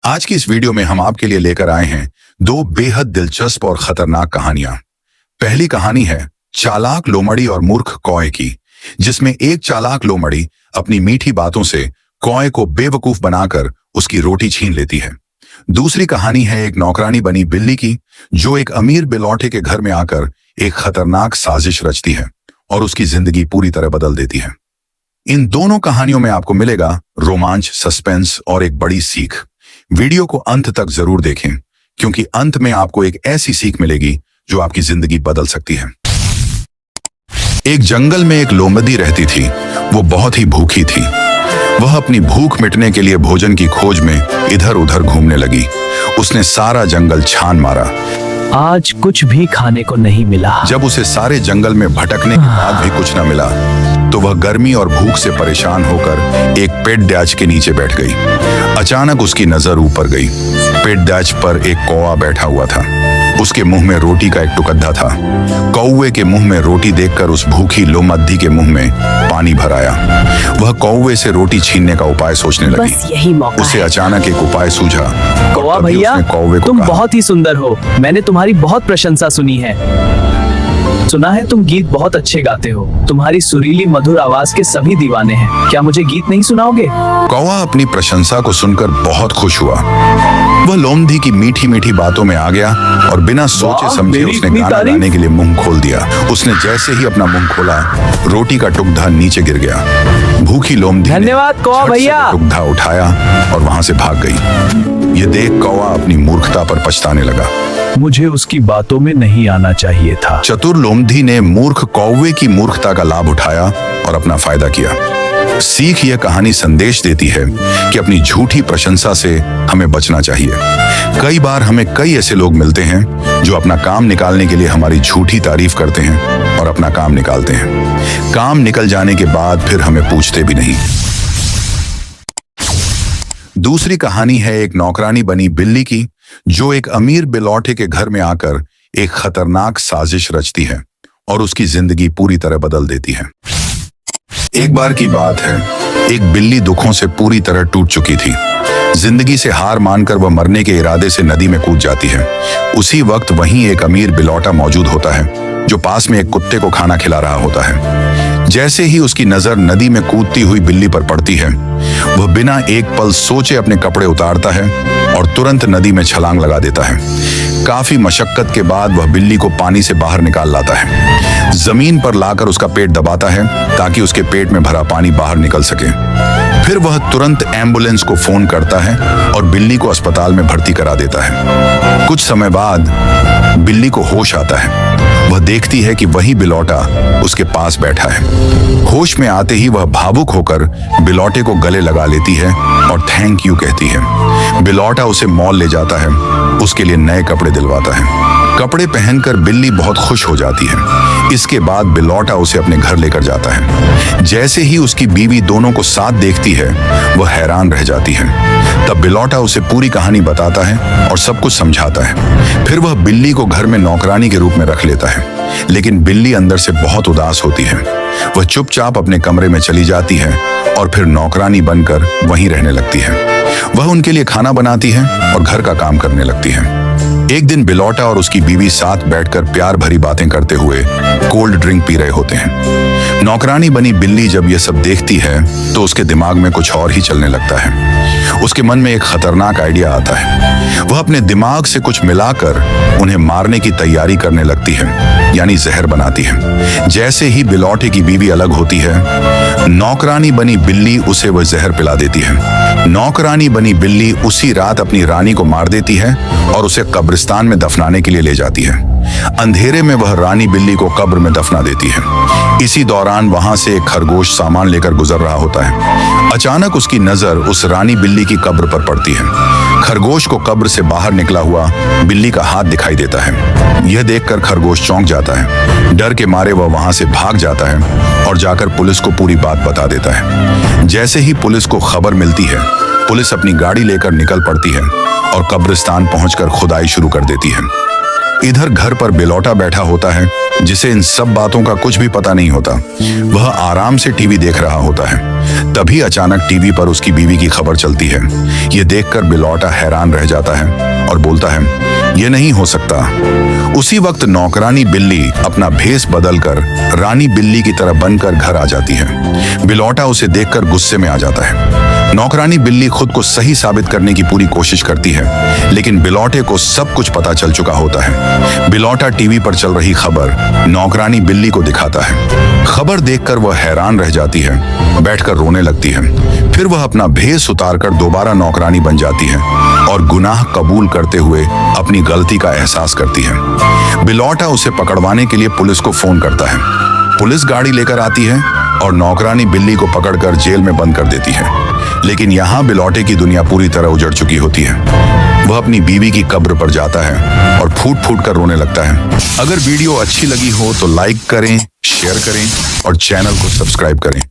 आज की इस वीडियो में हम आपके लिए लेकर आए हैं दो बेहद दिलचस्प और खतरनाक कहानियां। पहली कहानी है चालाक लोमड़ी और मूर्ख कौए की, जिसमें एक चालाक लोमड़ी अपनी मीठी बातों से कौए को बेवकूफ बनाकर उसकी रोटी छीन लेती है। दूसरी कहानी है एक नौकरानी बनी बिल्ली की, जो एक अमीर बिलौटे के घर में आकर एक खतरनाक साजिश रचती है और उसकी जिंदगी पूरी तरह बदल देती है। इन दोनों कहानियों में आपको मिलेगा रोमांच, सस्पेंस और एक बड़ी सीख। वीडियो को अंत तक जरूर देखें, क्योंकि अंत में आपको एक ऐसी सीख मिलेगी जो आपकी जिंदगी बदल सकती है। एक जंगल में एक लोमड़ी रहती थी। वो बहुत ही भूखी थी। वह अपनी भूख मिटने के लिए भोजन की खोज में इधर उधर घूमने लगी। उसने सारा जंगल छान मारा। आज कुछ भी खाने को नहीं मिला। जब उसे सारे जंगल में भटकने के बाद भी कुछ न मिला, तो वह गर्मी और भूख से परेशान होकर एक पेड़ के नीचे बैठ गई। अचानक उसकी नजर ऊपर गई। पेड़ पर एक कौवा बैठा हुआ था। उसके मुंह में रोटी का एक टुकड़ा था। कौवे के मुंह में रोटी देखकर उस भूखी लोमड़ी के मुंह में पानी भर आया। वह कौवे से रोटी छीनने का उपाय सोचने लगी। बस यही मौका उसे है। अचानक एक उपाय सूझा। कौवा भैया, तुम बहुत ही सुंदर हो। मैंने तुम्हारी बहुत प्रशंसा सुनी है। सुना है तुम गीत बहुत अच्छे गाते हो। तुम्हारी सुरीली मधुर आवाज के सभी दीवाने हैं। क्या मुझे गीत नहीं सुनाओगे? कौवा अपनी प्रशंसा को सुनकर बहुत खुश हुआ। वह लोमड़ी की मीठी मीठी बातों में आ गया और बिना सोचे समझे उसने गाना गाने के लिए मुंह खोल दिया। उसने जैसे ही अपना मुंह खोला, रोटी का टुकड़ा नीचे गिर गया। भूखी लोमड़ी धन्यवाद कौवा भैया। टुकड़ा उठाया और वहां से भाग गई। ये देख कौवा अपनी मूर्खता पर पछताने लगा। मुझे उसकी बातों में नहीं आना चाहिए था। चतुर लोमड़ी ने मूर्ख कौवे की मूर्खता का लाभ उठाया और अपना फायदा किया। सीख यह कहानी संदेश देती है कि अपनी झूठी प्रशंसा से हमें बचना चाहिए। कई बार हमें कई ऐसे लोग मिलते हैं जो अपना काम निकालने के लिए हमारी झूठी तारीफ करते हैं और अपना काम निकालते हैं। काम निकल जाने के बाद फिर हमें पूछते भी नहीं। दूसरी कहानी है एक नौकरानी बनी बिल्ली की, जो एक अमीर बिलौटे के घर में आकर एक खतरनाक साजिश रचती है और उसकी जिंदगी पूरी तरह बदल देती है। एक बार की बात है, एक बिल्ली दुखों से पूरी तरह टूट चुकी थी। जिंदगी से हार मानकर वह मरने के इरादे से नदी में कूद जाती है। उसी वक्त वहीं एक अमीर बिलौटा मौजूद होता है, जो पास में एक कुत्ते को खाना खिला रहा होता है। जैसे ही उसकी नजर नदी में कूदती हुई बिल्ली पर पड़ती है, वह बिना एक पल सोचे अपने कपड़े उतारता है और तुरंत नदी में छलांग लगा देता है। काफी मशक्कत के बाद वह बिल्ली को पानी से बाहर निकाल लाता है। जमीन पर लाकर उसका पेट दबाता है ताकि उसके पेट में भरा पानी बाहर निकल सके। फिर वह तुरंत एम्बुलेंस को फोन करता है और बिल्ली को अस्पताल में भर्ती करा देता है। कुछ समय बाद बिल्ली को होश आता है। वह देखती है कि वही बिलौटा उसके पास बैठा है। होश में आते ही वह भावुक होकर बिलौटे को गले लगा लेती है और थैंक यू कहती है। बिलौटा उसे मॉल ले जाता है, उसके लिए नए कपड़े दिलवाता है। कपड़े पहनकर बिल्ली बहुत खुश हो जाती है। इसके बाद बिलौटा उसे अपने घर लेकर जाता है। जैसे ही उसकी बीवी दोनों को साथ देखती है, वह हैरान रह जाती है। तब बिलौटा उसे पूरी कहानी बताता है और सब कुछ समझाता है। फिर वह बिल्ली को घर में नौकरानी के रूप में रख लेता है, लेकिन बिल्ली अंदर से बहुत उदास होती है। वह चुपचाप अपने कमरे में चली जाती है और फिर नौकरानी बनकर वहीं रहने लगती है। वह उनके लिए खाना बनाती है और घर का काम करने लगती है। एक दिन बिलौटा और उसकी बीवी साथ बैठकर प्यार भरी बातें करते हुए कोल्ड ड्रिंक पी रहे होते हैं। नौकरानी बनी बिल्ली जब यह सब देखती है, तो उसके दिमाग में कुछ और ही चलने लगता है। उसके मन में एक खतरनाक आइडिया आता है। वह अपने दिमाग से कुछ मिलाकर उन्हें मारने की तैयारी करने लगती है, यानी जहर बनाती है। जैसे ही बिलौटे की बीवी अलग होती है, नौकरानी बनी बिल्ली उसे वह जहर पिला देती है। नौकरानी बनी बिल्ली उसी रात अपनी रानी को मार देती है और उसे कब्रिस्तान में दफनाने के लिए ले जाती है। अंधेरे में वह रानी बिल्ली को कब्र में दफना देती है। इसी दौरान वहां से एक खरगोश सामान लेकर गुजर रहा होता है। अचानक उसकी नजर उस रानी बिल्ली की कब्र पर पड़ती है। खरगोश को कब्र से बाहर निकला हुआ बिल्ली का हाथ दिखाई देता है। यह देखकर खरगोश चौंक जाता है। डर के मारे वह वहां से भाग जाता है और जाकर पुलिस को पूरी बात बता देता है। जैसे ही पुलिस को खबर मिलती है, पुलिस अपनी गाड़ी लेकर निकल पड़ती है और कब्रिस्तान पहुंचकर खुदाई शुरू कर देती है। इधर घर पर बिलौटा बैठा होता है, जिसे इन सब बातों का कुछ भी पता नहीं होता। वह आराम से टीवी देख रहा होता है। तभी अचानक टीवी पर उसकी बीवी की खबर चलती है। ये देखकर बिलौटा हैरान रह जाता है और बोलता है, ये नहीं हो सकता। उसी वक्त नौकरानी बिल्ली अपना भेष बदलकर रानी बिल्ली की तरह बनकर घर आ जाती है। बिलौटा उसे देखकर गुस्से में आ जाता है। नौकरानी बिल्ली खुद को सही साबित करने की पूरी कोशिश करती है, लेकिन बिलौटे को सब कुछ पता चल चुका होता है। बिलौटा टीवी पर चल रही खबर नौकरानी बिल्ली को दिखाता है। खबर देखकर वह हैरान रह जाती है, बैठकर रोने लगती है। फिर वह अपना भेष उतारकर दोबारा नौकरानी बन जाती है और गुनाह कबूल करते हुए अपनी गलती का एहसास करती है। बिलौटा उसे पकड़वाने के लिए पुलिस को फोन करता है। पुलिस गाड़ी लेकर आती है और नौकरानी बिल्ली को पकड़कर जेल में बंद कर देती है। लेकिन यहाँ बिलौटे की दुनिया पूरी तरह उजड़ चुकी होती है। वह अपनी बीवी की कब्र पर जाता है और फूट फूट कर रोने लगता है। अगर वीडियो अच्छी लगी हो तो लाइक करें, शेयर करें और चैनल को सब्सक्राइब करें।